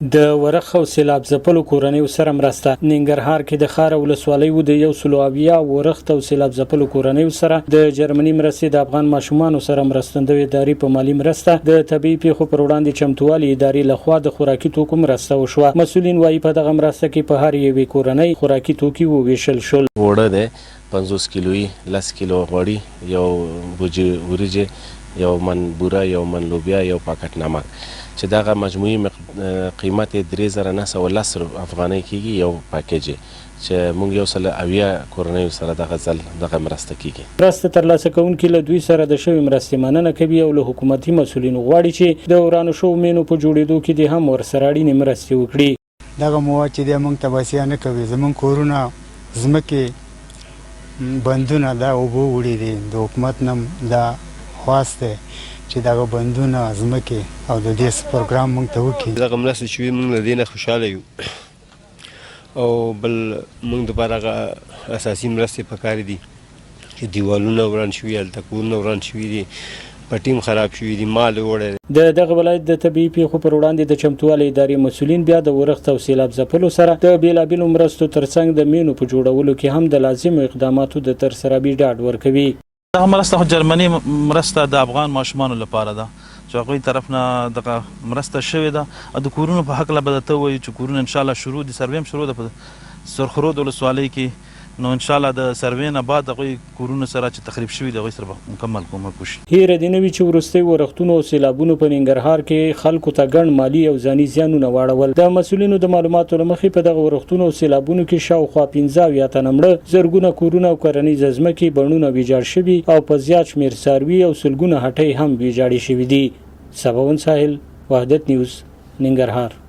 د ورخ او سیلاب ځپلو کورنیو سره مرسته. ننګرهار کې د خار ولسوالۍ و د 100 ورخ او سیلاب ځپلو کورنیو سره د جرمني مرستې د افغان ماشومانو سره مرستندوی ادارې په مالی مرسته د طبي پیښو پر وړاندې چمتووالي ادارې لخوا د خوراکي توکو مرسته وشوه. مسؤلین وايي په دغه مرسته کې په هر یوې کورنۍ خوراکي توکي وویشل شول. وړه ده 50 کیلویي 10 کیلو غوړي یو بوجي وريجه یو من بوره یو من لوبیا یو پاکټ نمک چې دغه مجموعي قیمت 3910 افغانۍ کیږي یو پاکیج چې موږ یو سل اویا کورنیو سره دغه مرسته کیږي. مرسته ترلاسه کوونکي له دوی سره د شوی مرستې مننه کوي او له حکومتي مسؤلینو غواړي چې د ورانو شو مینو په جوړېدو کې د هم ورسره اړینې مرستې وکړي. دغه مواد چې د موږ تباسیه نه کوي زموږ کورونه ځمکې بندونه دا اوبه وړي دي د حکومت نه دا خواسته چې دغه بندونه ځمکې او د دې پروګرام موږ ته وکړي. دغه مرستې چې موږ له دې نه خوشحاله یو او بل موږ دپاره اساسي مرستې پکار دي چې دیوالونه وران شوي هلته کورونه وران شوي دي پټیم خراب شوي دي مال وړی. د دغه ولایت د طبي پیښو پر وړاندې د چمتووالي ادارې مسؤلین بیا د ورخ او سیلاب ځپلو سره د بیلابیلو مرستو ترڅنګ د مینو په جوړولو کې هم د لازمو اقداماتو د ترسره ډاډ ورکوي. دغه مرسته جرمني مرسته د افغان ماشومانو لپاره ده چې هغوی طرف نه دغه مرسته شوې ده. د کورونو په هکله به درته ووایو چې کورونه انشاءالله شروع دي سروې هم شروع ده په سرخرود ولسوالۍ کې. نو انشاءالله د سروې نه بعد هغوی کورونو سره چې تخریب شوي دي هغوی سره به مکمل کومک وشي. هیره دې نه وي چې وروستۍ ورښتونو او سیلابونو په ننګرهار کې خلکو ته ګڼ مالي او ځاني زیانونه واړول. د مسؤلینو د معلوماتو له مخې په دغه ورښتونو او سیلابونو کې شاوخوا 15 تنه مړه، زرګونه کورونه او کرنیزه ځمکې بڼونه ویجاړ شوي او په زیات شمېر څاروي او سلګونه هټۍ هم ویجاړې شوي دي. سباوون ساحل، وحدت نیوز، ننګرهار.